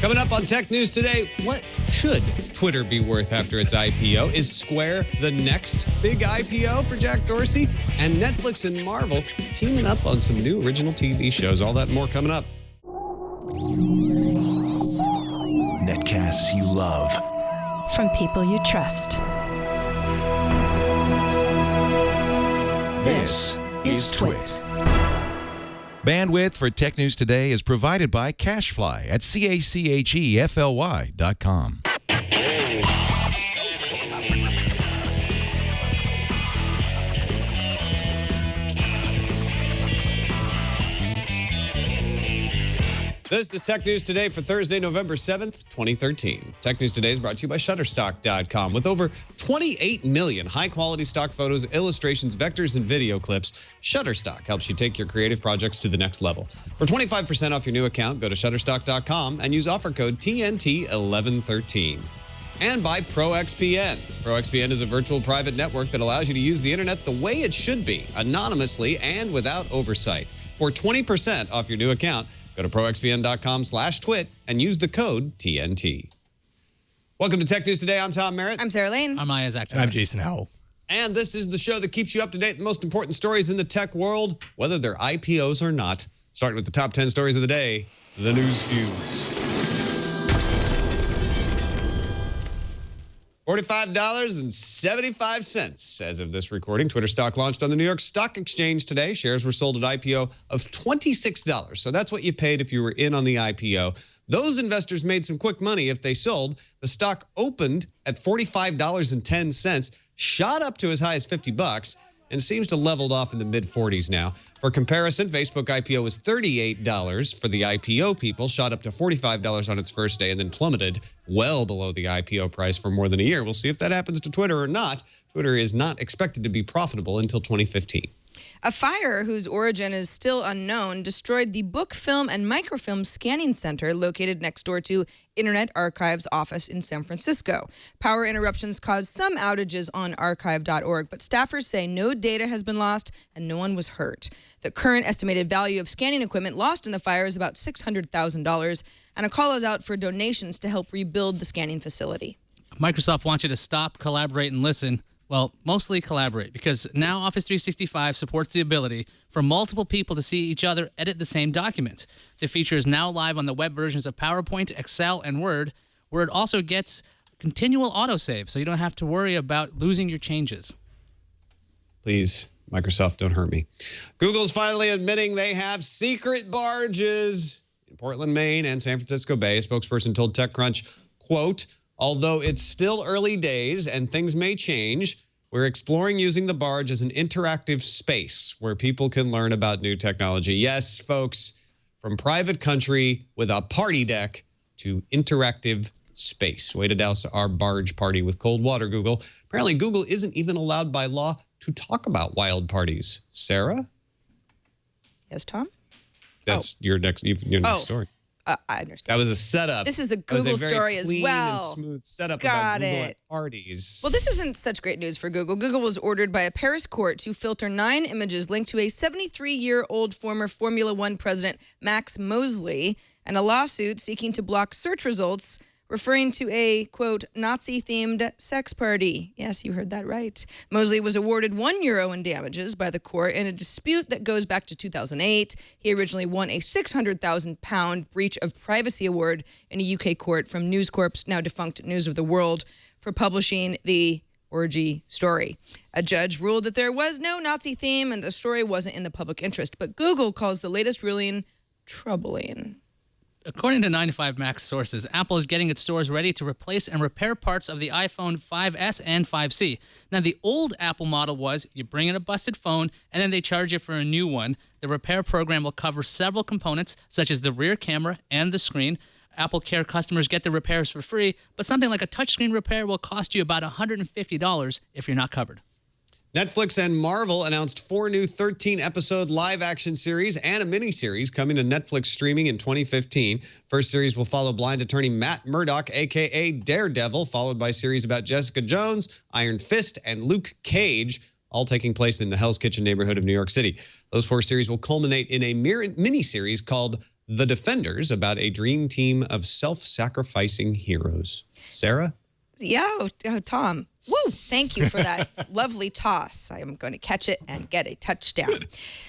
Coming up on Tech News today, what should Twitter be worth after its IPO? Is Square the next big IPO for Jack Dorsey? And Netflix and Marvel teaming up on some new original TV shows. All that and more coming up. Netcasts you love. From people you trust. This is Twit. Bandwidth for Tech News Today is provided by CashFly at CACHEFLY.com. This is Tech News Today for Thursday, November 7th, 2013. Tech News Today is brought to you by Shutterstock.com. With over 28 million high-quality stock photos, illustrations, vectors, and video clips, Shutterstock helps you take your creative projects to the next level. For 25% off your new account, go to Shutterstock.com and use offer code TNT1113. And by ProXPN. ProXPN is a virtual private network that allows you to use the internet the way it should be, anonymously and without oversight. For 20% off your new account, go to proxpn.com/twit and use the code TNT. Welcome to Tech News Today. I'm Tom Merritt. I'm Sarah Lane. I'm Isaac. And I'm Jason Howell. And this is the show that keeps you up to date with the most important stories in the tech world, whether they're IPOs or not. Starting with the top 10 stories of the day, the News Fuse. $45.75 as of this recording. Twitter stock launched on the New York Stock Exchange today. Shares were sold at IPO of $26. So that's what you paid if you were in on the IPO. Those investors made some quick money if they sold. The stock opened at $45.10, shot up to as high as $50, and seems to leveled off in the mid-40s now. For comparison, Facebook IPO was $38 for the IPO people, shot up to $45 on its first day, and then plummeted well below the IPO price for more than a year. We'll see if that happens to Twitter or not. Twitter is not expected to be profitable until 2015. A fire whose origin is still unknown destroyed the book, film, and microfilm scanning center located next door to Internet Archive's office in San Francisco. Power interruptions caused some outages on archive.org, but staffers say no data has been lost and no one was hurt. The current estimated value of scanning equipment lost in the fire is about $600,000, and a call is out for donations to help rebuild the scanning facility. Microsoft wants you to stop, collaborate, and listen. Well, mostly collaborate, because now Office 365 supports the ability for multiple people to see each other edit the same document. The feature is now live on the web versions of PowerPoint, Excel, and Word, where it also gets continual autosave, so you don't have to worry about losing your changes. Please, Microsoft, don't hurt me. Google's finally admitting they have secret barges in Portland, Maine, and San Francisco Bay. A spokesperson told TechCrunch, quote, "Although it's still early days and things may change, we're exploring using the barge as an interactive space where people can learn about new technology." Yes, folks, from private country with a party deck to interactive space. Way to douse our barge party with cold water, Google. Apparently, Google isn't even allowed by law to talk about wild parties. Sarah? Yes, Tom? That's your next story. I understand. That was a setup. This is a Google story as well. And smooth setup Got about Google it. at parties. Well, this isn't such great news for Google. Google was ordered by a Paris court to filter 9 images linked to a 73-year-old former Formula One president, Max Mosley, and a lawsuit seeking to block search results referring to a, quote, Nazi-themed sex party. Yes, you heard that right. Mosley was awarded €1 in damages by the court in a dispute that goes back to 2008. He originally won a £600,000 breach of privacy award in a UK court from News Corp's now defunct News of the World for publishing the orgy story. A judge ruled that there was no Nazi theme and the story wasn't in the public interest, but Google calls the latest ruling troubling. According to 95Max sources, Apple is getting its stores ready to replace and repair parts of the iPhone 5S and 5C. Now, the old Apple model was you bring in a busted phone and then they charge you for a new one. The repair program will cover several components, such as the rear camera and the screen. Apple Care customers get the repairs for free, but something like a touchscreen repair will cost you about $150 if you're not covered. Netflix and Marvel announced 4 new 13-episode live-action series and a miniseries coming to Netflix streaming in 2015. First series will follow blind attorney Matt Murdock, a.k.a. Daredevil, followed by series about Jessica Jones, Iron Fist, and Luke Cage, all taking place in the Hell's Kitchen neighborhood of New York City. Those 4 series will culminate in a miniseries called The Defenders, about a dream team of self-sacrificing heroes. Sarah? Yeah, Tom. Woo! Thank you for that lovely toss. I am going to catch it and get a touchdown.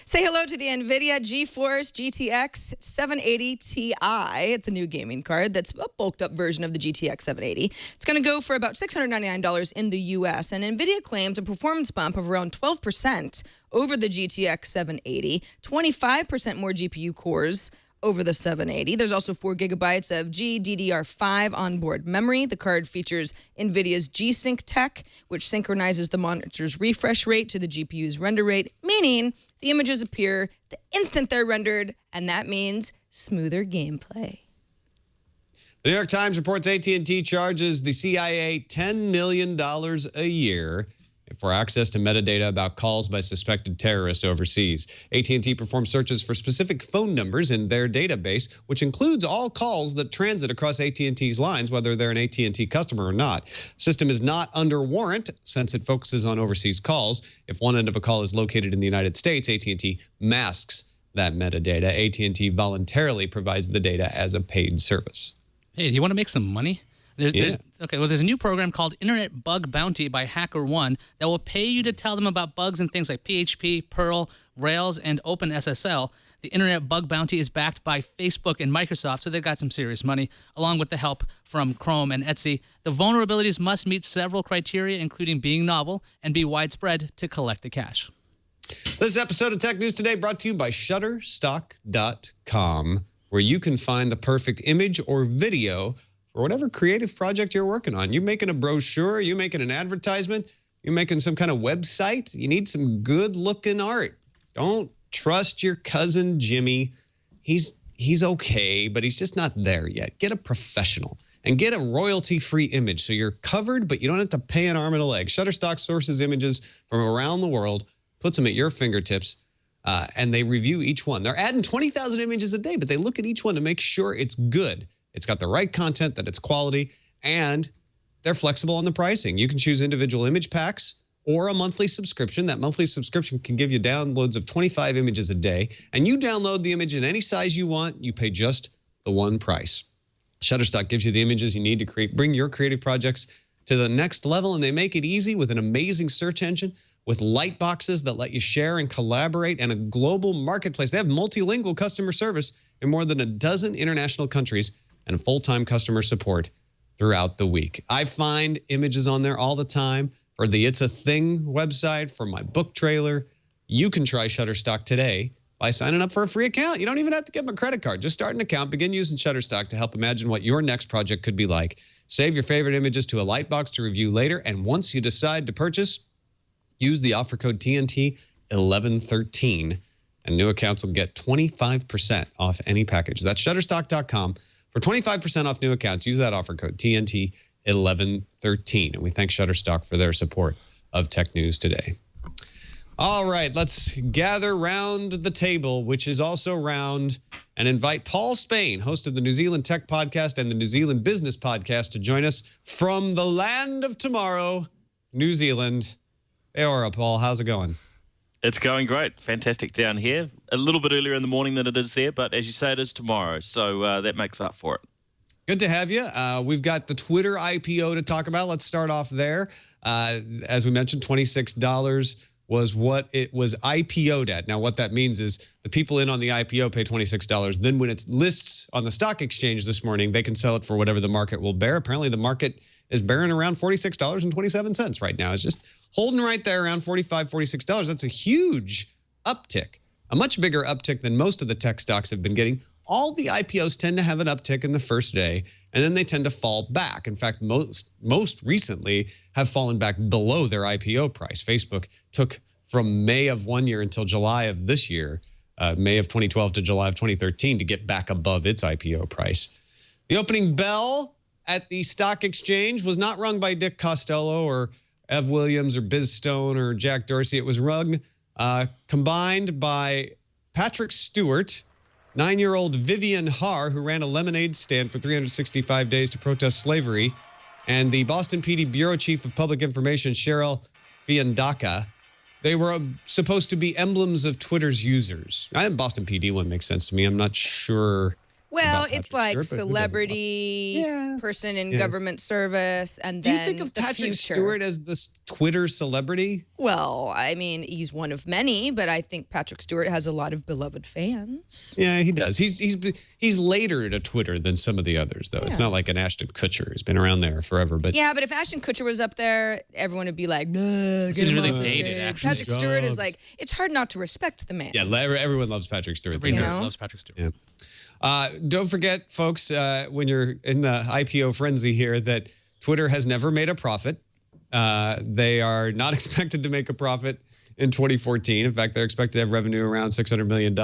Say hello to the NVIDIA GeForce GTX 780 Ti. It's a new gaming card that's a bulked up version of the GTX 780. It's going to go for about $699 in the US, and NVIDIA claims a performance bump of around 12% over the GTX 780, 25% more GPU cores over the 780. There's also 4 gigabytes of GDDR5 onboard memory. The card features NVIDIA's G-Sync tech, which synchronizes the monitor's refresh rate to the GPU's render rate, meaning the images appear the instant they're rendered, and that means smoother gameplay. The New York Times reports AT&T charges the CIA $10 million a year for access to metadata about calls by suspected terrorists overseas. AT&T performs searches for specific phone numbers in their database, which includes all calls that transit across AT&T's lines, whether they're an AT&T customer or not. The system is not under warrant since it focuses on overseas calls. If one end of a call is located in the United States, AT&T masks that metadata. AT&T voluntarily provides the data as a paid service. Hey, do you want to make some money? There's a new program called Internet Bug Bounty by HackerOne that will pay you to tell them about bugs in things like PHP, Perl, Rails, and OpenSSL. The Internet Bug Bounty is backed by Facebook and Microsoft, so they've got some serious money, along with the help from Chrome and Etsy. The vulnerabilities must meet several criteria, including being novel and be widespread to collect the cash. This episode of Tech News Today brought to you by Shutterstock.com, where you can find the perfect image or video or whatever creative project you're working on. You making a brochure, you making an advertisement, you making some kind of website, you need some good-looking art. Don't trust your cousin Jimmy. He's okay, but he's just not there yet. Get a professional and get a royalty-free image so you're covered, but you don't have to pay an arm and a leg. Shutterstock sources images from around the world, puts them at your fingertips, and they review each one. They're adding 20,000 images a day, but they look at each one to make sure it's good. It's got the right content, that it's quality, and they're flexible on the pricing. You can choose individual image packs or a monthly subscription. That monthly subscription can give you downloads of 25 images a day, and you download the image in any size you want. You pay just the one price. Shutterstock gives you the images you need to bring your creative projects to the next level, and they make it easy with an amazing search engine, with light boxes that let you share and collaborate, and a global marketplace. They have multilingual customer service in more than a dozen international countries, and full-time customer support throughout the week. I find images on there all the time for the It's a Thing website, for my book trailer. You can try Shutterstock today by signing up for a free account. You don't even have to give them a credit card. Just start an account, begin using Shutterstock to help imagine what your next project could be like. Save your favorite images to a lightbox to review later, and once you decide to purchase, use the offer code TNT1113, and new accounts will get 25% off any package. That's Shutterstock.com. For 25% off new accounts, use that offer code TNT1113. And we thank Shutterstock for their support of Tech News Today. All right, let's gather round the table, which is also round, and invite Paul Spain, host of the New Zealand Tech Podcast and the New Zealand Business Podcast, to join us from the land of tomorrow, New Zealand. Hey, Ora, Paul, how's it going? It's going great. Fantastic down here. A little bit earlier in the morning than it is there, but as you say, it is tomorrow, so that makes up for it. Good to have you. We've got the Twitter IPO to talk about. Let's start off there. As we mentioned, $26 was what it was IPO'd at. Now, what that means is the people in on the IPO pay $26. Then when it lists on the stock exchange this morning, they can sell it for whatever the market will bear. Apparently, the market is bearing around $46.27 right now. It's just holding right there around $45, $46. That's a huge uptick, a much bigger uptick than most of the tech stocks have been getting. All the IPOs tend to have an uptick in the first day, and then they tend to fall back. In fact, most recently have fallen back below their IPO price. Facebook took from May of one year until July of this year, May of 2012 to July of 2013, to get back above its IPO price. The opening bell at the stock exchange was not rung by Dick Costello or Ev Williams or Biz Stone or Jack Dorsey. It was rung combined by Patrick Stewart, 9-year-old Vivian Haar, who ran a lemonade stand for 365 days to protest slavery, and the Boston PD Bureau Chief of Public Information, Cheryl Fiandaca. They were supposed to be emblems of Twitter's users. Boston PD one makes sense to me. I'm not sure. Well, about it's Patrick like Stewart, but who doesn't love- celebrity, Yeah. person in Yeah. government service, and Do you then think of the Patrick future. Stewart as this Twitter celebrity? Well, I mean, he's one of many, but I think Patrick Stewart has a lot of beloved fans. Yeah, he does. He's later to Twitter than some of the others, though. It's not like an Ashton Kutcher. He's been around there forever. But Yeah, but if Ashton Kutcher was up there, everyone would be like, "Nah, get seems him really off the dated, stage." actually. Patrick Stewart is like, it's hard not to respect the man. yeah, everyone loves Patrick Stewart. Every You nerd know? loves Patrick Stewart. Yeah. Don't forget, folks, when you're in the IPO frenzy here, that Twitter has never made a profit. They are not expected to make a profit in 2014. In fact, they're expected to have revenue around $600 million.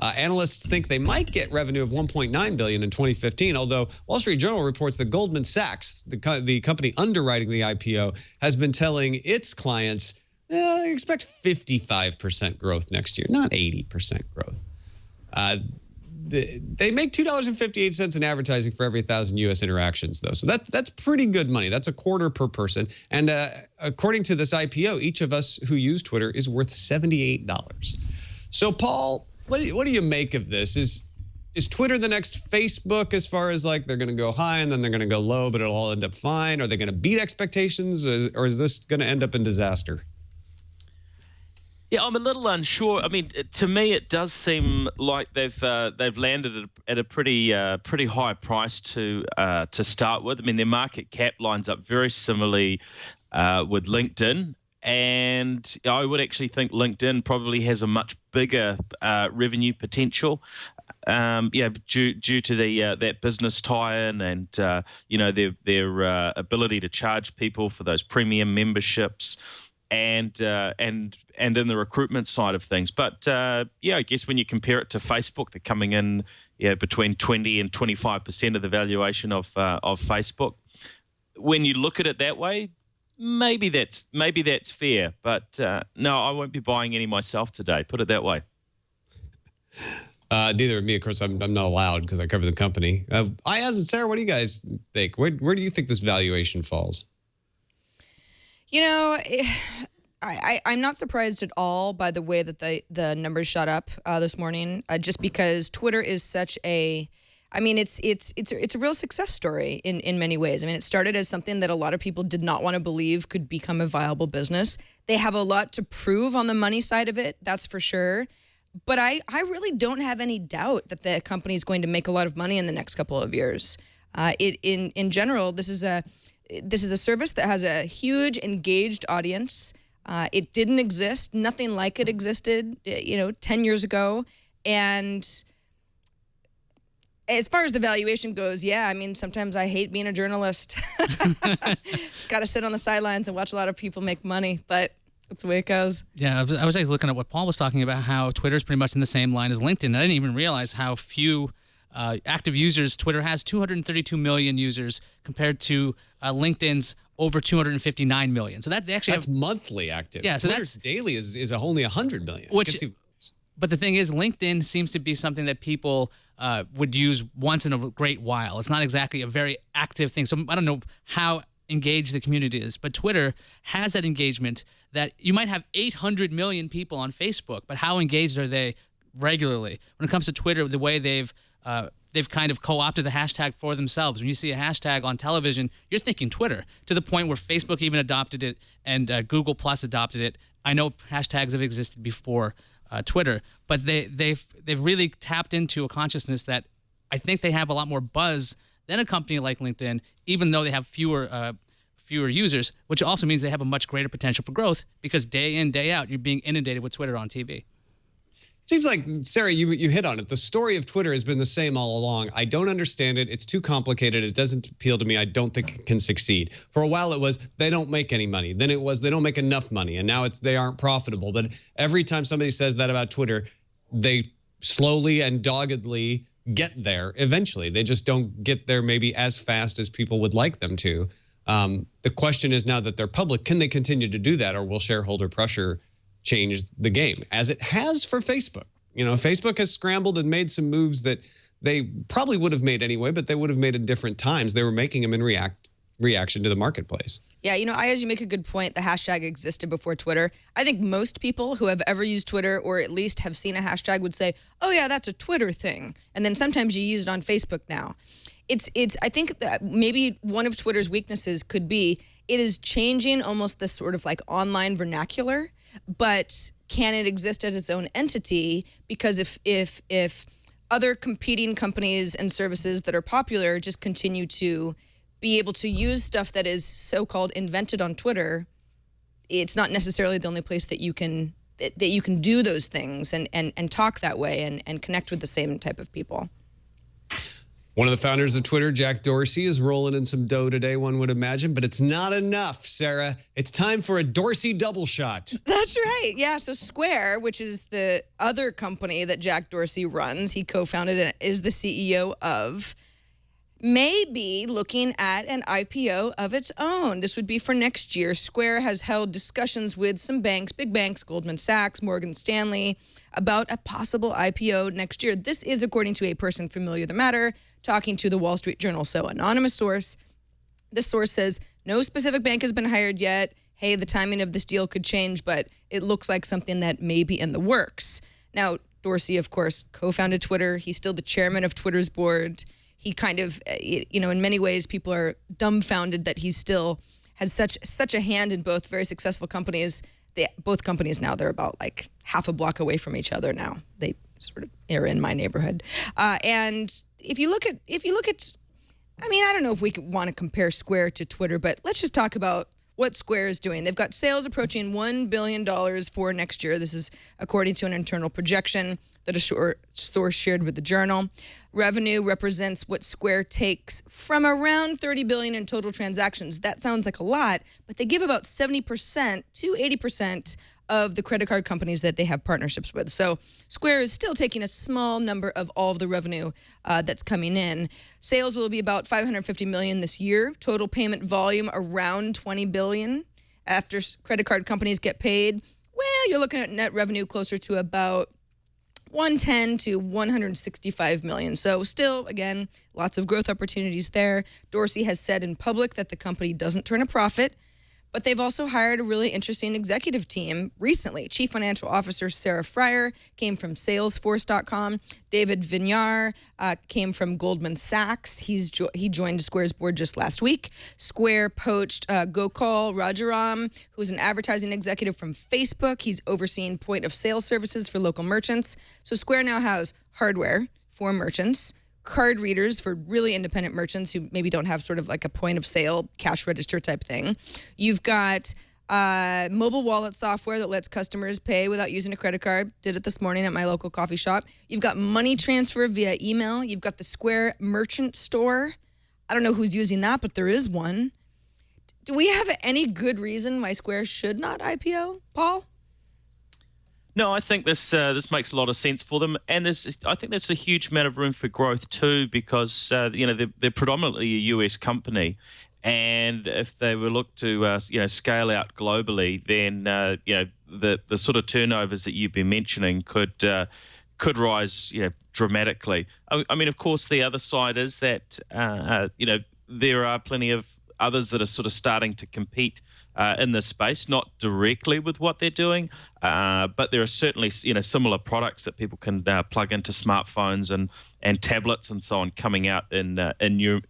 Analysts think they might get revenue of $1.9 billion in 2015, although Wall Street Journal reports that Goldman Sachs, the company underwriting the IPO, has been telling its clients, expect 55% growth next year, not 80% growth. They make $2.58 in advertising for every 1,000 U.S. interactions, though. So that's pretty good money. That's a quarter per person. And according to this IPO, each of us who use Twitter is worth $78. So, Paul, what do you make of this? Is Twitter the next Facebook as far as like they're going to go high and then they're going to go low, but it'll all end up fine? Are they going to beat expectations, or is this going to end up in disaster? Yeah, I'm a little unsure. I mean, to me, it does seem like they've landed at a pretty high price to start with. I mean, their market cap lines up very similarly with LinkedIn, and I would actually think LinkedIn probably has a much bigger revenue potential. Due to that business tie-in and their ability to charge people for those premium memberships. And in the recruitment side of things. But I guess when you compare it to Facebook, they're coming in between 20 and 25% of the valuation of Facebook. When you look at it that way, maybe that's fair. But no, I won't be buying any myself today. Put it that way. Neither of me, of course. I'm not allowed because I cover the company. Ayaz and Sarah, what do you guys think? Where do you think this valuation falls? You know, I'm not surprised at all by the way that the numbers shot up this morning, just because Twitter is such a, I mean, it's a real success story in many ways. I mean, it started as something that a lot of people did not want to believe could become a viable business. They have a lot to prove on the money side of it, that's for sure. But I really don't have any doubt that the company is going to make a lot of money in the next couple of years. In general, this is a service that has a huge engaged audience. It didn't exist. Nothing like it existed, 10 years ago. And as far as the valuation goes, yeah, I mean, sometimes I hate being a journalist. Just got to sit on the sidelines and watch a lot of people make money, but that's the way it goes. Yeah, I was actually looking at what Paul was talking about, how Twitter's pretty much in the same line as LinkedIn. I didn't even realize how few active users Twitter has. 232 million users compared to LinkedIn's over 259 million. So that they actually that's monthly active. Yeah, so Twitter's that's daily is only 100 million. But the thing is, LinkedIn seems to be something that people would use once in a great while. It's not exactly a very active thing. So I don't know how engaged the community is, but Twitter has that engagement that you might have 800 million people on Facebook, but how engaged are they regularly? When it comes to Twitter, the way they've kind of co-opted the hashtag for themselves. When you see a hashtag on television, you're thinking Twitter, to the point where Facebook even adopted it and Google Plus adopted it. I know hashtags have existed before Twitter, but they've really tapped into a consciousness that I think they have a lot more buzz than a company like LinkedIn, even though they have fewer users, which also means they have a much greater potential for growth because day in, day out, you're being inundated with Twitter on TV. It seems like, Sarah, you hit on it. The story of Twitter has been the same all along. I don't understand it. It's too complicated. It doesn't appeal to me. I don't think it can succeed. For a while, it was they don't make any money. Then it was they don't make enough money. And now it's they aren't profitable. But every time somebody says that about Twitter, they slowly and doggedly get there eventually. They just don't get there maybe as fast as people would like them to. The question is now that they're public, can they continue to do that, or will shareholder pressure change the game, as it has for Facebook? Facebook has scrambled and made some moves that they probably would have made anyway, but they would have made at different times. They were making them in reaction to the marketplace. Yeah, as you make a good point, the hashtag existed before Twitter. I think most people who have ever used Twitter or at least have seen a hashtag would say, oh yeah, that's a Twitter thing. And then sometimes you use it on Facebook now. I think that maybe one of Twitter's weaknesses could be it is changing almost this sort of like online vernacular, but can it exist as its own entity? Because if other competing companies and services that are popular just continue to be able to use stuff that is so-called invented on Twitter, it's not necessarily the only place that you can do those things and talk that way and connect with the same type of people. One of the founders of Twitter, Jack Dorsey, is rolling in some dough today, one would imagine, but it's not enough, Sarah. It's time for a Dorsey double shot. That's right. Yeah, so Square, which is the other company that Jack Dorsey runs, he co-founded and is the CEO of, may be looking at an IPO of its own. This would be for next year. Square has held discussions with some banks, big banks, Goldman Sachs, Morgan Stanley, about a possible IPO next year. This is according to a person familiar with the matter, talking to the Wall Street Journal. So anonymous source. This source says no specific bank has been hired yet. Hey, the timing of this deal could change, but it looks like something that may be in the works. Now, Dorsey, of course, co-founded Twitter. He's still the chairman of Twitter's board. He kind of, in many ways, people are dumbfounded that he still has such a hand in both very successful companies. Both companies now, they're about like half a block away from each other now. They sort of are in my neighborhood. And if you look at, I mean, I don't know if we want to compare Square to Twitter, but let's just talk about what Square is doing. They've got sales approaching $1 billion for next year. This is according to an internal projection that a source shared with the Journal. Revenue represents what Square takes from around $30 billion in total transactions. That sounds like a lot, but they give about 70% to 80% of the credit card companies that they have partnerships with. So Square is still taking a small number of all of the revenue that's coming in. Sales will be about $550 million this year. Total payment volume around $20 billion. After credit card companies get paid, well, you're looking at net revenue closer to about 110 to 165 million. So still, again, lots of growth opportunities there. Dorsey has said in public that the company doesn't turn a profit, but they've also hired a really interesting executive team recently. Chief Financial Officer Sarah Fryer came from Salesforce.com. David Vinyar came from Goldman Sachs. He joined Square's board just last week. Square poached Gokul Rajaram, who's an advertising executive from Facebook. He's overseeing point of sale services for local merchants. So Square now has hardware for merchants, card readers for really independent merchants who maybe don't have sort of like a point of sale cash register type thing. You've got mobile wallet software that lets customers pay without using a credit card. Did it this morning at my local coffee shop. You've got money transfer via email. You've got the Square Merchant Store. I don't know who's using that, but there is one. Do we have any good reason why Square should not IPO, Paul? No, I think this makes a lot of sense for them, and I think there's a huge amount of room for growth too, because they're predominantly a US company, and if they were look to scale out globally, then the sort of turnovers that you've been mentioning could rise dramatically. I mean, of course, the other side is that there are plenty of others that are sort of starting to compete in this space, not directly with what they're doing, but there are certainly similar products that people can plug into smartphones and tablets and so on coming out in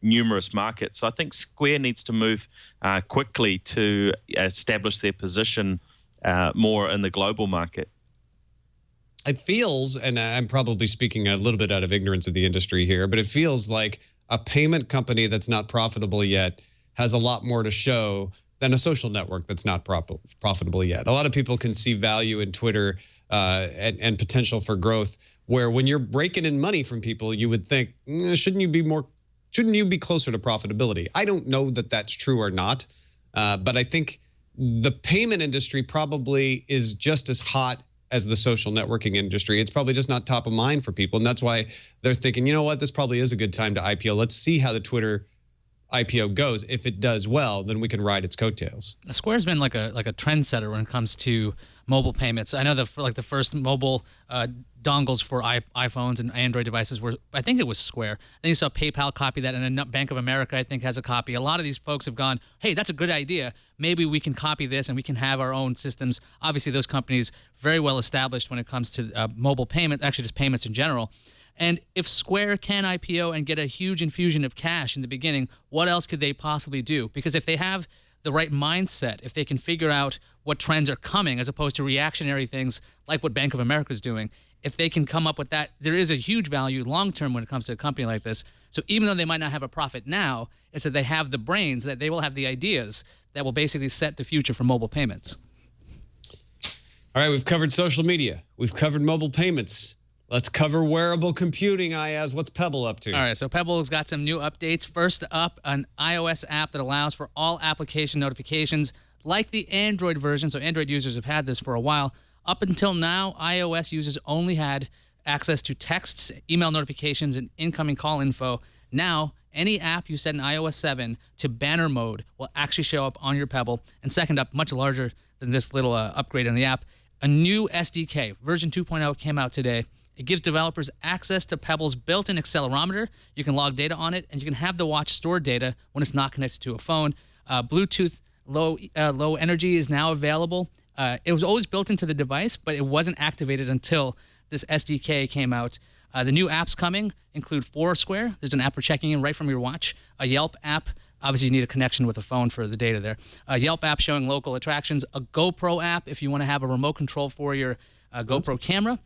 numerous markets. So I think Square needs to move quickly to establish their position more in the global market. It feels, and I'm probably speaking a little bit out of ignorance of the industry here, but it feels like a payment company that's not profitable yet has a lot more to show than a social network that's not profitable yet. A lot of people can see value in Twitter and potential for growth, where when you're breaking in money from people, you would think, shouldn't you be closer to profitability? I don't know that that's true or not, but I think the payment industry probably is just as hot as the social networking industry. It's probably just not top of mind for people, and that's why they're thinking, you know what, this probably is a good time to IPO. Let's see how the Twitter IPO goes. If it does well, then we can ride its coattails. Square's been like a trendsetter when it comes to mobile payments. I know the first mobile dongles for iPhones and Android devices were, I think it was Square. Then you saw PayPal copy that, and Bank of America, I think, has a copy. A lot of these folks have gone, hey, that's a good idea. Maybe we can copy this and we can have our own systems. Obviously, those companies very well established when it comes to mobile payments, actually just payments in general. And if Square can IPO and get a huge infusion of cash in the beginning, what else could they possibly do? Because if they have the right mindset, if they can figure out what trends are coming as opposed to reactionary things like what Bank of America is doing, if they can come up with that, there is a huge value long-term when it comes to a company like this. So even though they might not have a profit now, it's that they have the brains, that they will have the ideas that will basically set the future for mobile payments. All right, we've covered social media. We've covered mobile payments. Let's cover wearable computing, Ayaz. What's Pebble up to? All right, so Pebble's got some new updates. First up, an iOS app that allows for all application notifications like the Android version. So Android users have had this for a while. Up until now, iOS users only had access to texts, email notifications, and incoming call info. Now, any app you set in iOS 7 to banner mode will actually show up on your Pebble. And second up, much larger than this little upgrade on the app, a new SDK, version 2.0, came out today. It gives developers access to Pebble's built-in accelerometer. You can log data on it, and you can have the watch store data when it's not connected to a phone. Bluetooth low energy is now available. It was always built into the device, but it wasn't activated until this SDK came out. The new apps coming include Foursquare. There's an app for checking in right from your watch. A Yelp app. Obviously, you need a connection with a phone for the data there. A Yelp app showing local attractions. A GoPro app if you want to have a remote control for your GoPro camera.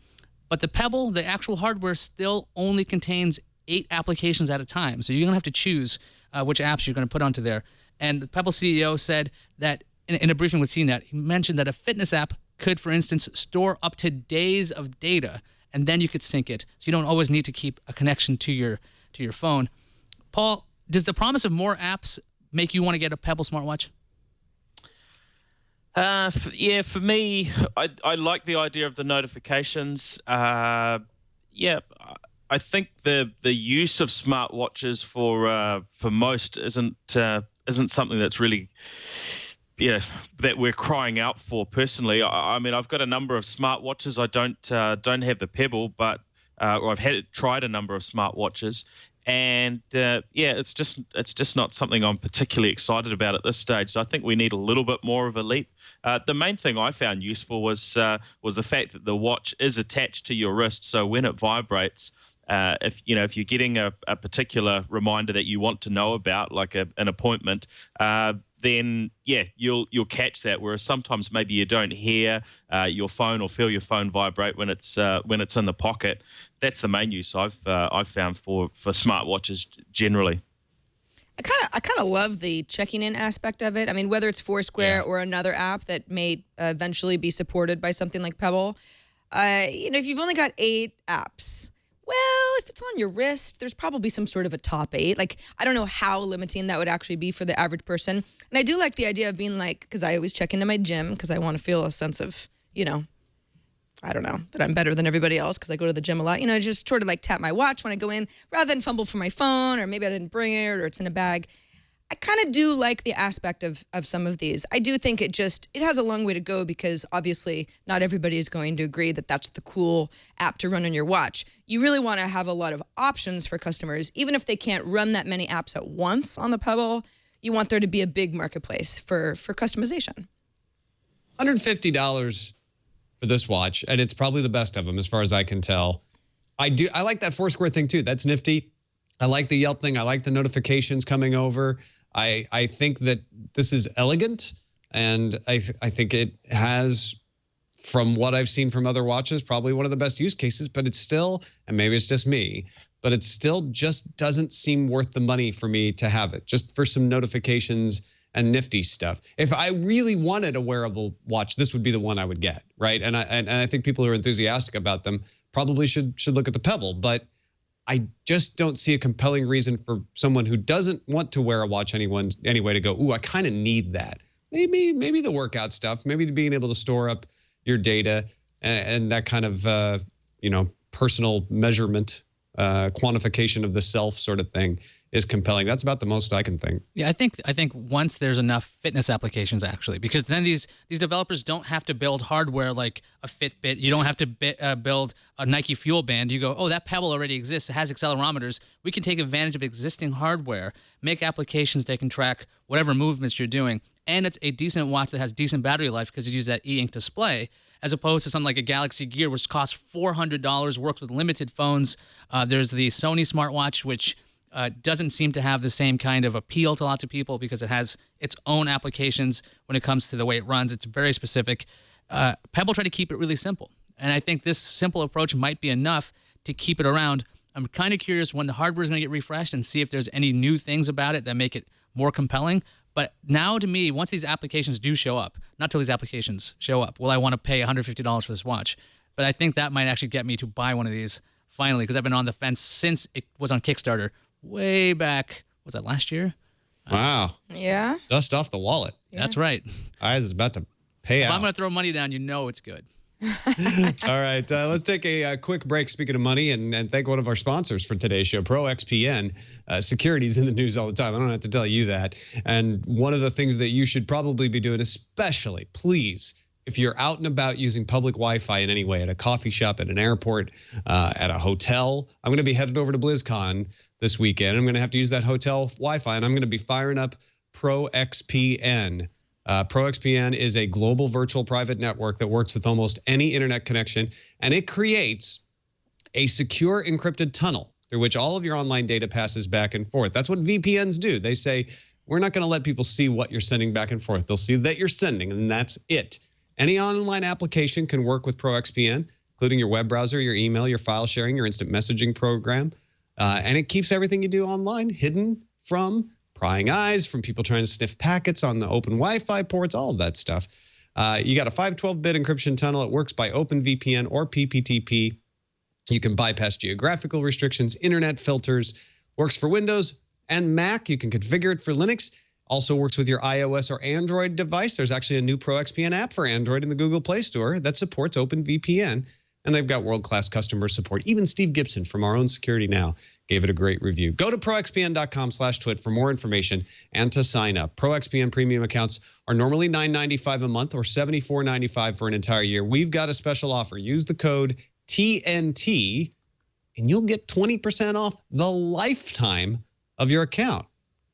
But the Pebble, the actual hardware, still only contains 8 applications at a time. So you're going to have to choose which apps you're going to put onto there. And the Pebble CEO said that in a briefing with CNET, he mentioned that a fitness app could, for instance, store up to days of data, and then you could sync it. So you don't always need to keep a connection to your phone. Paul, does the promise of more apps make you want to get a Pebble smartwatch? For me, I like the idea of the notifications. I think the use of smartwatches for most isn't something that's really that we're crying out for personally. I mean, I've got a number of smartwatches. I don't have the Pebble, but or I've tried a number of smartwatches. And it's just not something I'm particularly excited about at this stage. So I think we need a little bit more of a leap. The main thing I found useful was the fact that the watch is attached to your wrist. So when it vibrates, if you're getting a particular reminder that you want to know about, like an appointment, then you'll catch that. Whereas sometimes maybe you don't hear your phone or feel your phone vibrate when it's in the pocket. That's the main use I've found for smartwatches generally. I kind of love the checking in aspect of it. I mean, whether it's Foursquare or another app that may eventually be supported by something like Pebble, if you've only got 8 apps. Well, if it's on your wrist, there's probably some sort of a top 8. Like, I don't know how limiting that would actually be for the average person. And I do like the idea of being like, because I always check into my gym because I want to feel a sense of, I don't know, that I'm better than everybody else because I go to the gym a lot. Just sort of like tap my watch when I go in rather than fumble for my phone, or maybe I didn't bring it or it's in a bag. I kind of do like the aspect of some of these. I do think it has a long way to go because obviously not everybody is going to agree that that's the cool app to run on your watch. You really want to have a lot of options for customers. Even if they can't run that many apps at once on the Pebble, you want there to be a big marketplace for customization. $150 for this watch, and it's probably the best of them as far as I can tell. I like that Foursquare thing too. That's nifty. I like the Yelp thing. I like the notifications coming over. I think that this is elegant, and I think it has, from what I've seen from other watches, probably one of the best use cases, but it's still, and maybe it's just me, but it still just doesn't seem worth the money for me to have it, just for some notifications and nifty stuff. If I really wanted a wearable watch, this would be the one I would get, right? And I think people who are enthusiastic about them probably should look at the Pebble, but I just don't see a compelling reason for someone who doesn't want to wear a watch anyway to go, ooh, I kind of need that. Maybe the workout stuff, maybe being able to store up your data and that kind of, personal measurement, quantification of the self sort of thing is compelling. That's about the most I can think. Yeah, I think once there's enough fitness applications actually, because then these developers don't have to build hardware like a Fitbit. You don't have to build a Nike Fuel Band. You go, oh, that Pebble already exists. It has accelerometers. We can take advantage of existing hardware, make applications that can track whatever movements you're doing, and it's a decent watch that has decent battery life because it uses that e-ink display, as opposed to something like a Galaxy Gear, which costs $400, works with limited phones. There's the Sony smartwatch, which doesn't seem to have the same kind of appeal to lots of people because it has its own applications when it comes to the way it runs. It's very specific. Pebble tried to keep it really simple, and I think this simple approach might be enough to keep it around. I'm kind of curious when the hardware is going to get refreshed and see if there's any new things about it that make it more compelling. But now, to me, once these applications do show up, not till these applications show up, will I want to pay $150 for this watch? But I think that might actually get me to buy one of these finally, because I've been on the fence since it was on Kickstarter way back. Was that last year? Wow. Yeah. Dust off the wallet. That's right. Eyes is about to pay If out. I'm going to throw money down, you know it's good. All right, let's take a quick break. Speaking of money, and thank one of our sponsors for today's show, ProXPN. Security's in the news all the time. I don't have to tell you that. And one of the things that you should probably be doing, especially, please, if you're out and about using public Wi-Fi in any way, at a coffee shop, at an airport, at a hotel. I'm going to be headed over to BlizzCon this weekend. I'm going to have to use that hotel Wi-Fi, and I'm going to be firing up ProXPN. ProXPN is a global virtual private network that works with almost any internet connection, and it creates a secure encrypted tunnel through which all of your online data passes back and forth. That's what VPNs do. They say, we're not going to let people see what you're sending back and forth. They'll see that you're sending, and that's it. Any online application can work with ProXPN, including your web browser, your email, your file sharing, your instant messaging program, and it keeps everything you do online hidden from prying eyes, from people trying to sniff packets on the open Wi-Fi ports, all of that stuff. You got a 512-bit encryption tunnel. It works by OpenVPN or PPTP. You can bypass geographical restrictions, internet filters. Works for Windows and Mac. You can configure it for Linux. Also works with your iOS or Android device. There's actually a new ProXPN app for Android in the Google Play Store that supports OpenVPN. And they've got world-class customer support. Even Steve Gibson from Our Own Security Now gave it a great review. Go to proxpn.com/twit for more information and to sign up. ProXPN premium accounts are normally $9.95 a month or $74.95 for an entire year. We've got a special offer. Use the code TNT and you'll get 20% off the lifetime of your account.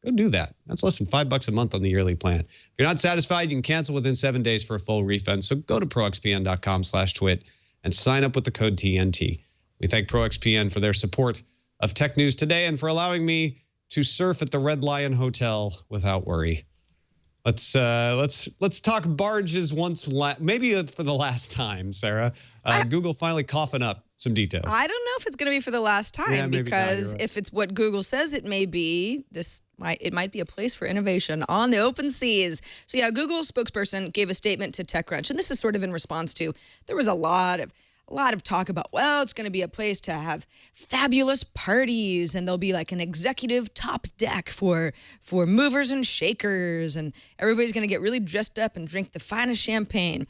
Go do that. That's less than $5 a month on the yearly plan. If you're not satisfied, you can cancel within 7 days for a full refund. So go to proxpn.com/twit and sign up with the code TNT. We thank ProXPN for their support of Tech News Today and for allowing me to surf at the Red Lion Hotel without worry. Let's talk barges maybe for the last time, Sarah. Google finally coughing up some details. I don't know if it's going to be for the last time, Yeah, maybe not, because you're right. if it's what Google says it may be, it might be a place for innovation on the open seas. So yeah, Google spokesperson gave a statement to TechCrunch, and this is sort of in response to, there was a lot of talk about, well, it's going to be a place to have fabulous parties, and there'll be like an executive top deck for movers and shakers, and everybody's going to get really dressed up and drink the finest champagne.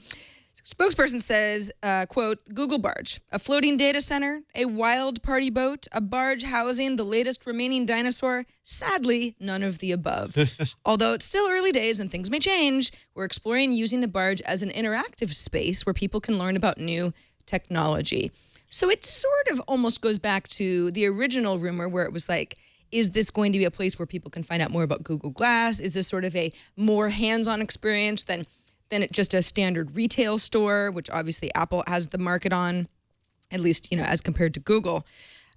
Spokesperson says, quote, Google Barge, a floating data center, a wild party boat, a barge housing the latest remaining dinosaur. Sadly, none of the above. Although it's still early days and things may change, we're exploring using the barge as an interactive space where people can learn about new technology. So it sort of almost goes back to the original rumor where it was like, is this going to be a place where people can find out more about Google Glass? Is this sort of a more hands-on experience than it just a standard retail store, which obviously Apple has the market on, at least, as compared to Google.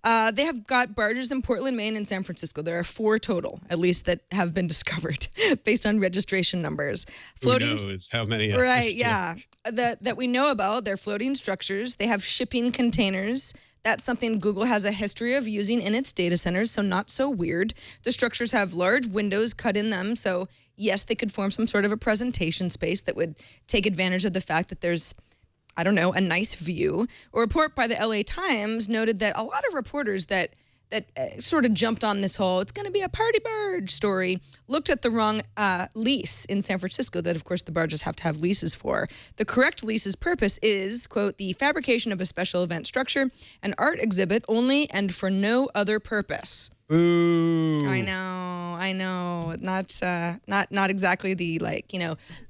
They have got barges in Portland, Maine, and San Francisco. There are 4 total, at least, that have been discovered based on registration numbers. Who knows how many? Right, yeah. That we know about. They're floating structures. They have shipping containers. That's something Google has a history of using in its data centers, so not so weird. The structures have large windows cut in them, so yes, they could form some sort of a presentation space that would take advantage of the fact that there's, I don't know, a nice view. A report by the LA Times noted that a lot of reporters that sort of jumped on this whole, it's going to be a party barge story, looked at the wrong lease in San Francisco that, of course, the barges have to have leases for. The correct lease's purpose is, quote, the fabrication of a special event structure, an art exhibit only and for no other purpose. Ooh. I know. Not exactly the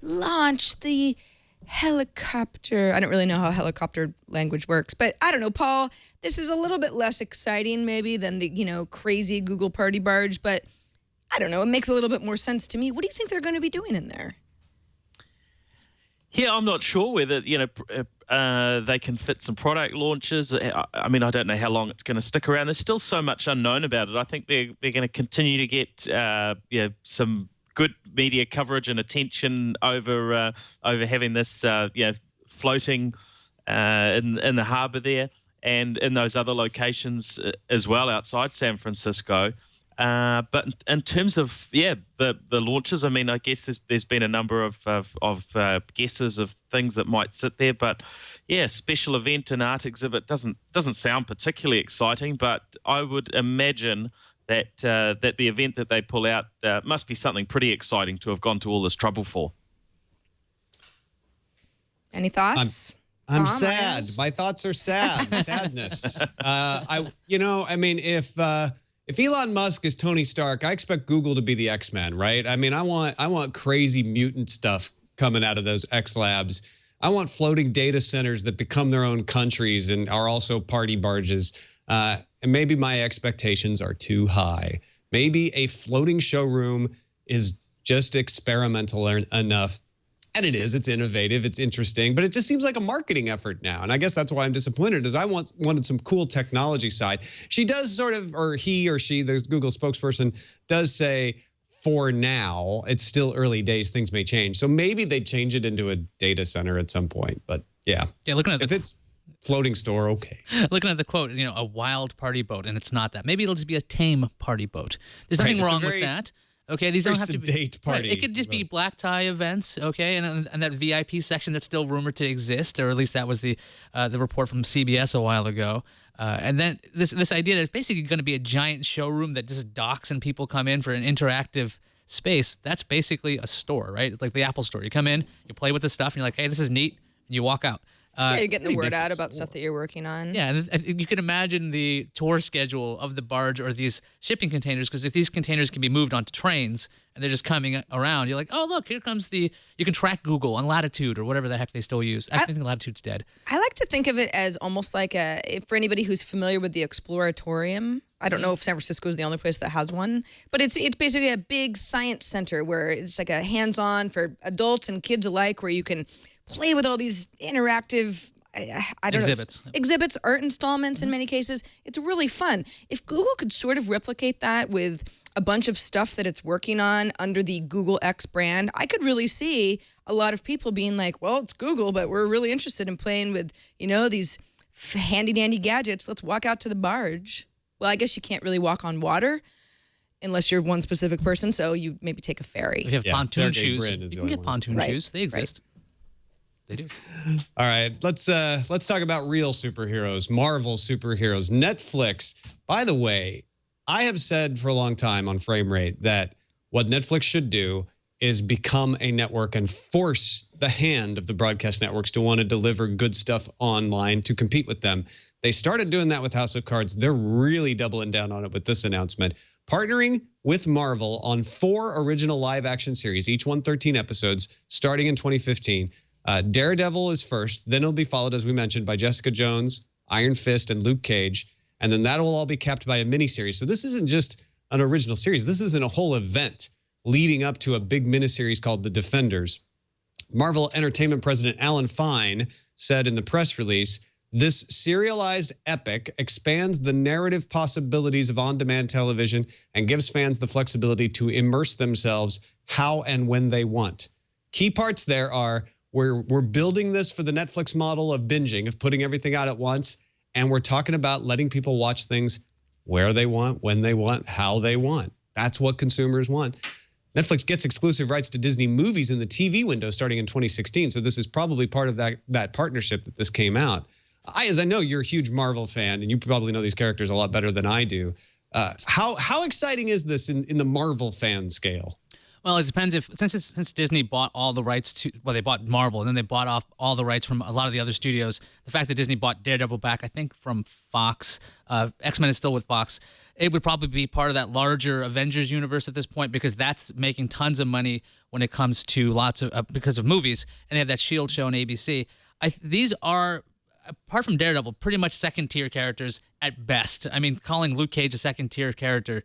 launch the helicopter. I don't really know how helicopter language works, but I don't know, Paul. This is a little bit less exciting maybe than the crazy Google Party Barge, but I don't know. It makes a little bit more sense to me. What do you think they're going to be doing in there? Yeah, I'm not sure whether they can fit some product launches. I mean, I don't know how long it's going to stick around. There's still so much unknown about it. I think they're going to continue to get some good media coverage and attention over having this floating in the harbour there and in those other locations as well outside San Francisco. But in terms of the launches, I mean, I guess there's been a number of guesses of things that might sit there, but special event and art exhibit doesn't sound particularly exciting. But I would imagine that the event that they pull out must be something pretty exciting to have gone to all this trouble for. Any thoughts? I'm Tom, sad. Myers? My thoughts are sad. Sadness. If Elon Musk is Tony Stark, I expect Google to be the X-Men, right? I mean, I want crazy mutant stuff coming out of those X labs. I want floating data centers that become their own countries and are also party barges. And maybe my expectations are too high. Maybe a floating showroom is just experimental enough. And it is. It's innovative. It's interesting. But it just seems like a marketing effort now. And I guess that's why I'm disappointed, is I wanted some cool technology side. She does sort of, or he or she, the Google spokesperson, does say, for now, it's still early days. Things may change. So maybe they change it into a data center at some point. But yeah. Yeah, looking at if it's floating store, okay. Looking at the quote, a wild party boat, and it's not that. Maybe it'll just be a tame party boat. There's nothing wrong with that. Okay, these don't have to be sedate party. Right, it could just be black tie events, okay, and that VIP section that's still rumored to exist, or at least that was the report from CBS a while ago. And then this idea that it's basically going to be a giant showroom that just docks and people come in for an interactive space. That's basically a store, right? It's like the Apple Store. You come in, you play with the stuff, and you're like, hey, this is neat, and you walk out. You're getting the word out about stuff that you're working on. Yeah, and you can imagine the tour schedule of the barge or these shipping containers, because if these containers can be moved onto trains and they're just coming around, you're like, oh, look, here comes you can track Google on Latitude or whatever the heck they still use. I think Latitude's dead. I like to think of it as almost like for anybody who's familiar with the Exploratorium. I don't know if San Francisco is the only place that has one, but it's basically a big science center where it's like a hands-on for adults and kids alike, where you can play with all these interactive, exhibits, art installments in many cases. It's really fun. If Google could sort of replicate that with a bunch of stuff that it's working on under the Google X brand, I could really see a lot of people being like, well, it's Google, but we're really interested in playing with, these handy-dandy gadgets. Let's walk out to the barge. Well, I guess you can't really walk on water unless you're one specific person, so you maybe take a ferry. If you have pontoon shoes, you can get pontoon shoes. They exist. They do. All right, let's talk about real superheroes, Marvel superheroes. Netflix, by the way, I have said for a long time on Frame Rate that what Netflix should do is become a network and force the hand of the broadcast networks to want to deliver good stuff online to compete with them. They started doing that with House of Cards. They're really doubling down on it with this announcement. Partnering with Marvel on 4 original live-action series, each one 13 episodes, starting in 2015. Daredevil is first. Then it'll be followed, as we mentioned, by Jessica Jones, Iron Fist, and Luke Cage. And then that will all be capped by a miniseries. So this isn't just an original series. This isn't a whole event leading up to a big miniseries called The Defenders. Marvel Entertainment President Alan Fine said in the press release, this serialized epic expands the narrative possibilities of on-demand television and gives fans the flexibility to immerse themselves how and when they want. Key parts there are we're building this for the Netflix model of binging, of putting everything out at once, and we're talking about letting people watch things where they want, when they want, how they want. That's what consumers want. Netflix gets exclusive rights to Disney movies in the TV window starting in 2016, so this is probably part of that partnership that this came out. As I know you're a huge Marvel fan, and you probably know these characters a lot better than I do. How exciting is this in the Marvel fan scale? Well, it depends if since Disney bought all the rights to they bought Marvel and then they bought off all the rights from a lot of the other studios. The fact that Disney bought Daredevil back, I think, from Fox, X-Men is still with Fox. It would probably be part of that larger Avengers universe at this point because that's making tons of money when it comes to lots of because of movies, and they have that Shield show on ABC. These are, apart from Daredevil, pretty much second-tier characters at best. I mean, calling Luke Cage a second-tier character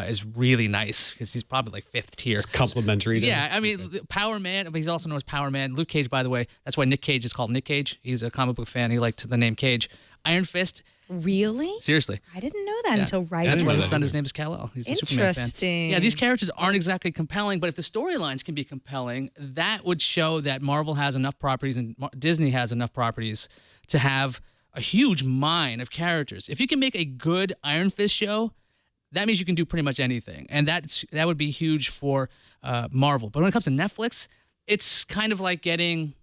is really nice because he's probably like fifth tier. It's complimentary. Yeah, I mean, Power Man. He's also known as Power Man. Luke Cage, by the way, that's why Nick Cage is called Nick Cage. He's a comic book fan. He liked the name Cage. Iron Fist. Really? Seriously. I didn't know that until right That's now. why the son, his name is Kal-El. He's a Superman fan. Interesting. Yeah, these characters aren't exactly compelling, but if the storylines can be compelling, that would show that Marvel has enough properties and Disney has enough properties to have a huge mine of characters. If you can make a good Iron Fist show, that means you can do pretty much anything, and that would be huge for Marvel. But when it comes to Netflix, it's kind of like getting,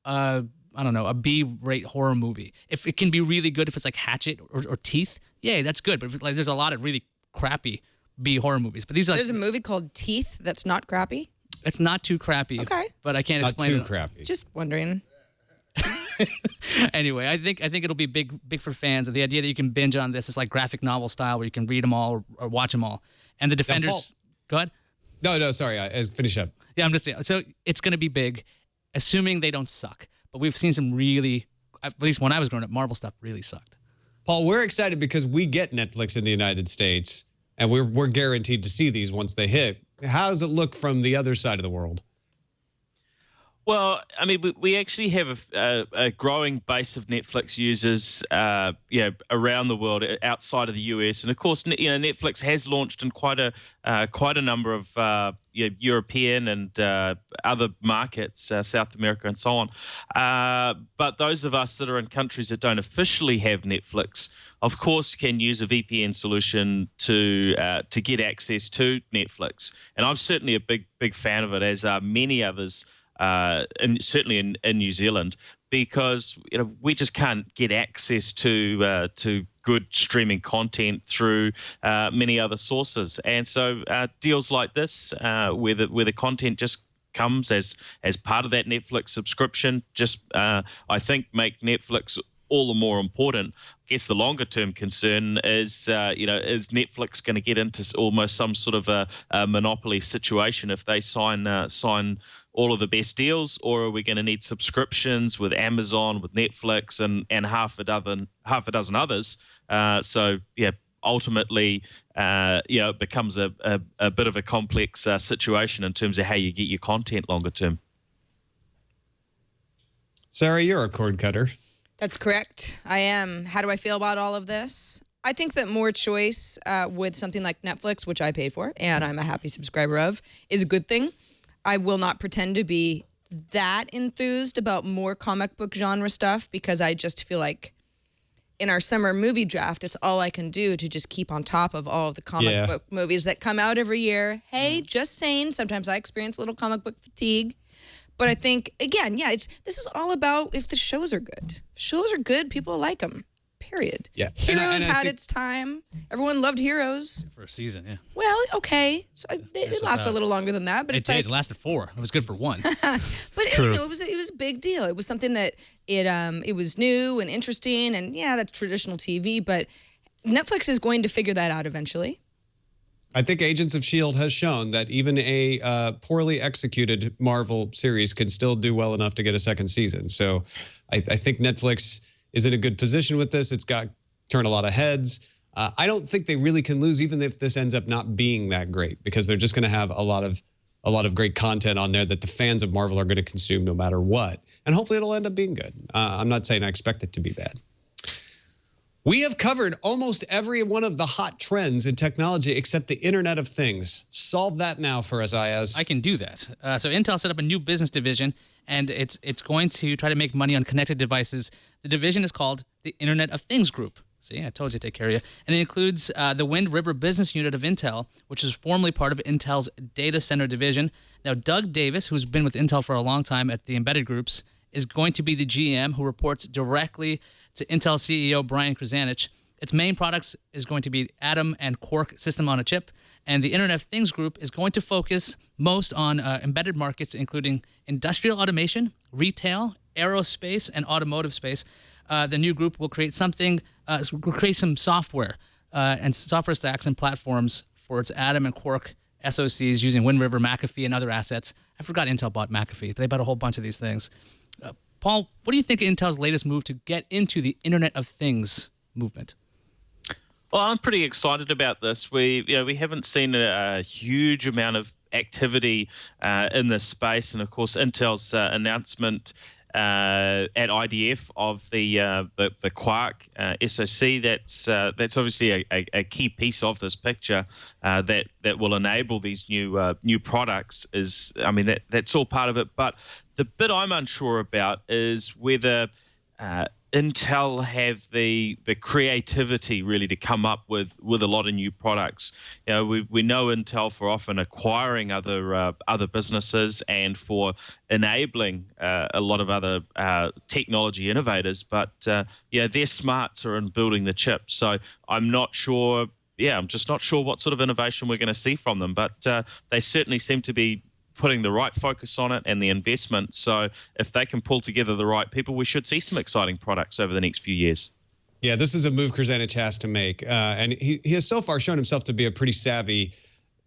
I don't know, a B-rate horror movie. If it can be really good, if it's like Hatchet or Teeth, yay, that's good. But if there's a lot of really crappy B horror movies. But these are There's a movie called Teeth that's not crappy. It's not too crappy. Okay. But I can't Not explain too it. crappy. Just wondering. Anyway, I think it'll be big for fans. The idea that you can binge on this is like graphic novel style, where you can read them all or watch them all. And the Defenders. Paul. Go ahead. No, sorry. Finish up. Yeah, I'm just so it's going to be big, assuming they don't suck. But we've seen some really, at least when I was growing up, Marvel stuff really sucked. Paul, we're excited because we get Netflix in the United States, and we're guaranteed to see these once they hit. How does it look from the other side of the world? Well, I mean, we actually have a growing base of Netflix users, around the world, outside of the US, and of course, Netflix has launched in quite a number of European and other markets, South America and so on. But those of us that are in countries that don't officially have Netflix, of course, can use a VPN solution to get access to Netflix, and I'm certainly a big fan of it, as are many others. And certainly in New Zealand, because we just can't get access to good streaming content through many other sources, and so deals like this, where the content just comes as part of that Netflix subscription, just I think make Netflix all the more important. I guess the longer term concern is, is Netflix going to get into almost some sort of a monopoly situation if they sign all of the best deals, or are we going to need subscriptions with Amazon, with Netflix, and half a dozen others? Ultimately, it becomes a bit of a complex situation in terms of how you get your content longer term. Sarah, you're a cord cutter. That's correct. I am. How do I feel about all of this? I think that more choice with something like Netflix, which I paid for and I'm a happy subscriber of, is a good thing. I will not pretend to be that enthused about more comic book genre stuff because I just feel like in our summer movie draft, it's all I can do to just keep on top of all of the comic book movies that come out every year. Hey, just saying, sometimes I experience a little comic book fatigue. But I think, again, this is all about if the shows are good. If shows are good, people like them, period. Yeah. Heroes had its time. Everyone loved Heroes. For a season, yeah. Well, okay. So it lasted a little longer than that. But It did. It lasted 4. It was good for 1. But it was a big deal. It was something that it was new and interesting. And, yeah, that's traditional TV. But Netflix is going to figure that out eventually. I think Agents of S.H.I.E.L.D. has shown that even a poorly executed Marvel series can still do well enough to get a second season. So I think Netflix is in a good position with this. It's got turned a lot of heads. I don't think they really can lose, even if this ends up not being that great, because they're just going to have a lot of great content on there that the fans of Marvel are going to consume no matter what. And hopefully it'll end up being good. I'm not saying I expect it to be bad. We have covered almost every one of the hot trends in technology except the Internet of Things. Solve that now for us, Ayaz. I can do that. So Intel set up a new business division, and it's going to try to make money on connected devices. The division is called the Internet of Things Group. See, I told you to take care of you. And it includes the Wind River business unit of Intel, which is formerly part of Intel's data center division. Now, Doug Davis, who's been with Intel for a long time at the embedded groups, is going to be the GM who reports directly to Intel CEO Brian Krzanich. Its main products is going to be Atom and Quark system on a chip, and the Internet of Things Group is going to focus most on embedded markets, including industrial automation, retail, aerospace, and automotive space. The new group will create some software and software stacks and platforms for its Atom and Quark SoCs using Wind River, McAfee, and other assets. I forgot Intel bought McAfee. They bought a whole bunch of these things. Paul, what do you think of Intel's latest move to get into the Internet of Things movement? Well, I'm pretty excited about this. We haven't seen a huge amount of activity in this space, and of course, Intel's announcement at IDF of the Quark SoC. That's obviously a key piece of this picture that will enable these new products. That's all part of it. But the bit I'm unsure about is whether Intel have the creativity really to come up with a lot of new products. We know Intel for often acquiring other businesses and for enabling a lot of other technology innovators, but their smarts are in building the chips. So I'm not sure. I'm just not sure what sort of innovation we're going to see from them. But they certainly seem to be putting the right focus on it and the investment. So if they can pull together the right people, we should see some exciting products over the next few years. Yeah, this is a move Kurzanich has to make. And he has so far shown himself to be a pretty savvy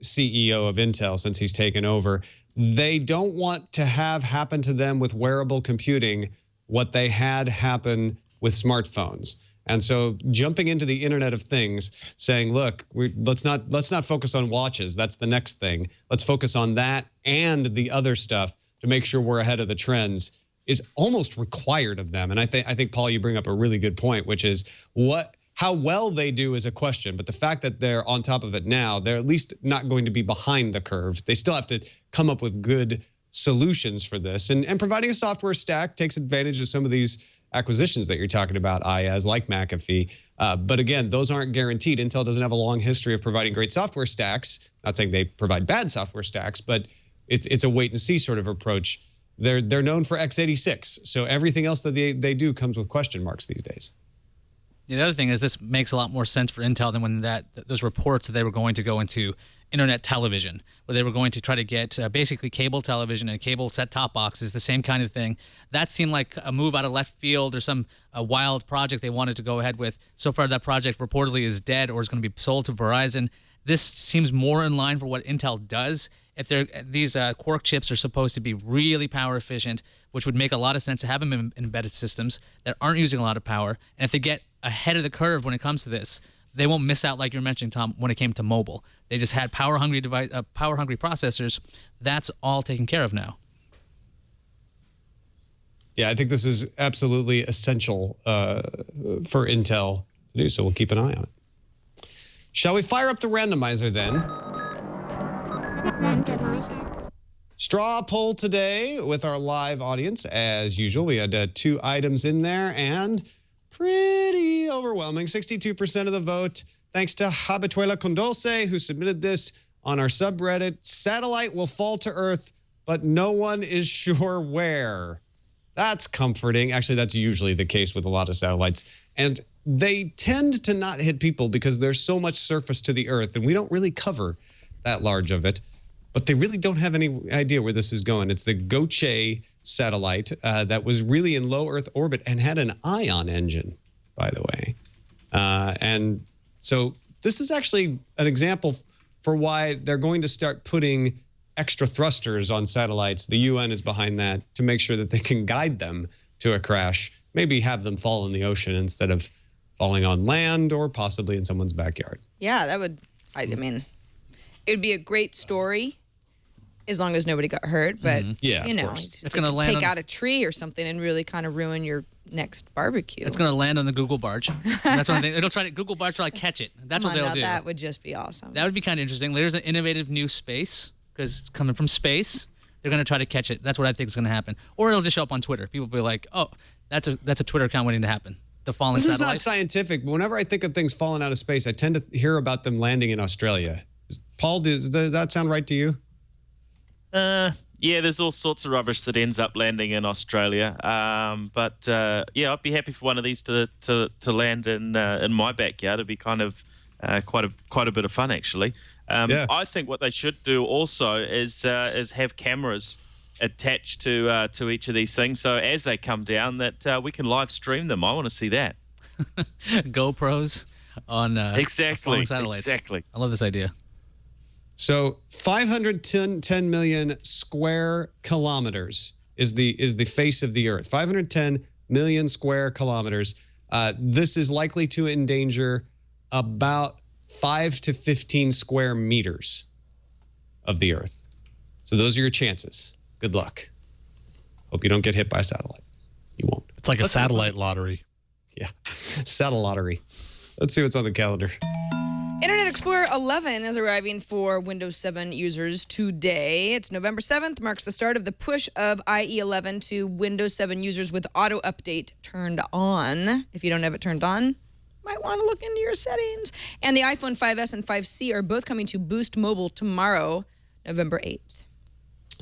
CEO of Intel since he's taken over. They don't want to have happen to them with wearable computing what they had happen with smartphones. And so jumping into the Internet of Things, saying, look, let's not focus on watches. That's the next thing. Let's focus on that and the other stuff to make sure we're ahead of the trends is almost required of them. And I think Paul, you bring up a really good point, which is how well they do is a question. But the fact that they're on top of it now, they're at least not going to be behind the curve. They still have to come up with good solutions for this. And providing a software stack takes advantage of some of these acquisitions that you're talking about, Ayaz, like McAfee. But again, those aren't guaranteed. Intel doesn't have a long history of providing great software stacks. Not saying they provide bad software stacks, but it's a wait and see sort of approach. They're known for x86, so everything else that they do comes with question marks these days. The other thing is this makes a lot more sense for Intel than when those reports that they were going to go into internet television, where they were going to try to get basically cable television and cable set-top boxes, the same kind of thing. That seemed like a move out of left field or some wild project they wanted to go ahead with. So far, that project reportedly is dead or is going to be sold to Verizon. This seems more in line for what Intel does. If these Quark chips are supposed to be really power efficient, which would make a lot of sense to have them in embedded systems that aren't using a lot of power, and if they get ahead of the curve when it comes to this, they won't miss out, like you're mentioning, Tom, when it came to mobile. They just had power-hungry processors. That's all taken care of now. Yeah, I think this is absolutely essential for Intel to do, so we'll keep an eye on it. Shall we fire up the randomizer then? Straw poll today with our live audience. As usual, we had 2 items in there and pretty overwhelming. 62% of the vote. Thanks to Habituela Condolce, who submitted this on our subreddit. Satellite will fall to Earth, but no one is sure where. That's comforting. Actually, that's usually the case with a lot of satellites. And they tend to not hit people because there's so much surface to the Earth, and we don't really cover that large of it. But they really don't have any idea where this is going. It's the Goche satellite that was really in low Earth orbit and had an ion engine, by the way. And so this is actually an example for why they're going to start putting extra thrusters on satellites. The UN is behind that to make sure that they can guide them to a crash, maybe have them fall in the ocean instead of falling on land or possibly in someone's backyard. Yeah, that would, I mean, it would be a great story as long as nobody got hurt. But, Yeah, you know, of course. it's gonna like land take on- out a tree or something and really kind of ruin your next barbecue. It's going to land on the Google barge. That's one thing. It'll try to Google barge try to catch it. That's Come what on, they'll now, do. that would just be awesome. That would be kind of interesting. There's an innovative new space because it's coming from space. They're going to try to catch it. That's what I think is going to happen. Or it'll just show up on Twitter. People will be like, "Oh, that's a Twitter account waiting to happen." The falling This is satellite. not scientific, but whenever I think of things falling out of space, I tend to hear about them landing in Australia. Paul, does that sound right to you? Yeah, there's all sorts of rubbish that ends up landing in Australia. But yeah, I'd be happy for one of these to land in my backyard. It'd be kind of quite a bit of fun, actually. I think what they should do also is have cameras attached to each of these things, so as they come down, that we can live stream them. I want to see that. GoPros on Exactly. satellites. Exactly. I love this idea. So 510 million square kilometers is the face of the Earth. 510 million square kilometers. This is likely to endanger about 5 to 15 square meters of the Earth. So those are your chances. Good luck. Hope you don't get hit by a satellite. You won't. It's like a satellite lottery. Yeah. Satellite lottery. Let's see what's on the calendar. Internet Explorer 11 is arriving for Windows 7 users today. It's November 7th, marks the start of the push of IE 11 to Windows 7 users with auto update turned on. If you don't have it turned on, might want to look into your settings. And the iPhone 5S and 5C are both coming to Boost Mobile tomorrow, November 8th.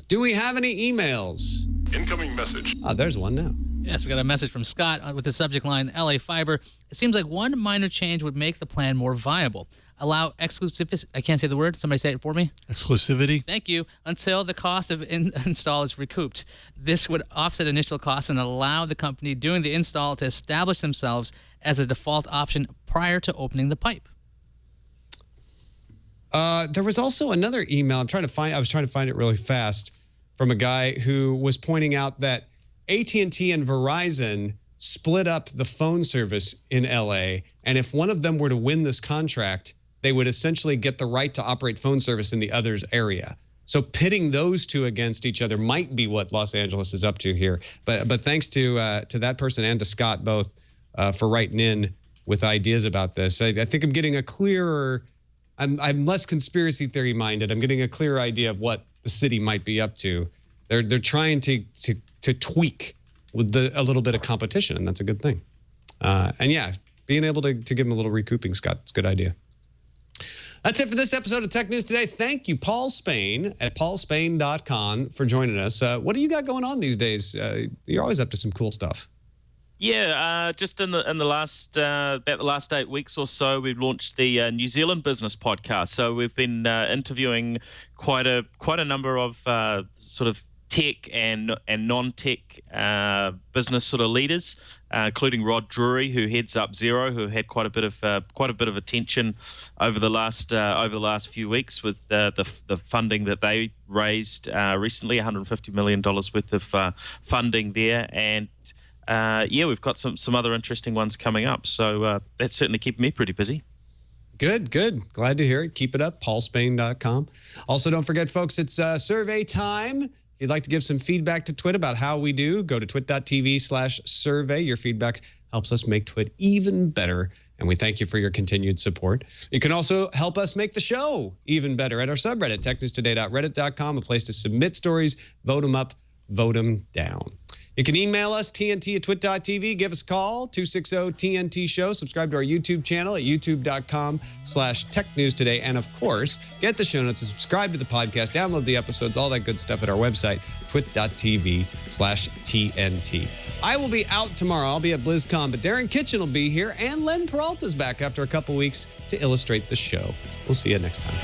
Do we have any emails? Incoming message. There's one now. Yes, we got a message from Scott with the subject line, LA Fiber. It seems like one minor change would make the plan more viable. Allow exclusivity. I can't say the word. Somebody say it for me. Exclusivity. Thank you. Until the cost of install is recouped. This would offset initial costs and allow the company doing the install to establish themselves as a default option prior to opening the pipe. There was also another email. I was trying to find it really fast from a guy who was pointing out that AT&T and Verizon split up the phone service in LA, and if one of them were to win this contract, they would essentially get the right to operate phone service in the other's area. So pitting those two against each other might be what Los Angeles is up to here. But thanks to that person and to Scott both for writing in with ideas about this. I think I'm getting a clearer. I'm less conspiracy theory minded. I'm getting a clearer idea of what the city might be up to. They're trying to tweak with a little bit of competition, and that's a good thing. And yeah, being able to give them a little recouping, Scott, it's a good idea. That's it for this episode of Tech News Today. Thank you, Paul Spain at paulspain.com for joining us. What do you got going on these days? You're always up to some cool stuff. Yeah, just in the last about the last 8 weeks or so, we've launched the New Zealand Business Podcast. So we've been interviewing quite a number of sort of tech and non-tech business sort of leaders, including Rod Drury, who heads up Xero, who had quite a bit of attention over the last few weeks with the funding that they raised recently, $150 million worth of funding there, and we've got some other interesting ones coming up. So that's certainly keeping me pretty busy. Good. Glad to hear it. Keep it up. paulspain.com. Also, don't forget, folks, it's survey time. If you'd like to give some feedback to Twit about how we do, go to twit.tv/survey. Your feedback helps us make Twit even better, and we thank you for your continued support. You can also help us make the show even better at our subreddit, technewstoday.reddit.com, a place to submit stories, vote them up, vote them down. You can email us, tnt@twit.tv. Give us a call, 260-TNT-SHOW. Subscribe to our YouTube channel at youtube.com/technewstoday. And, of course, get the show notes and subscribe to the podcast. Download the episodes, all that good stuff at our website, twit.tv/TNT. I will be out tomorrow. I'll be at BlizzCon, but Darren Kitchen will be here, and Len Peralta's back after a couple weeks to illustrate the show. We'll see you next time.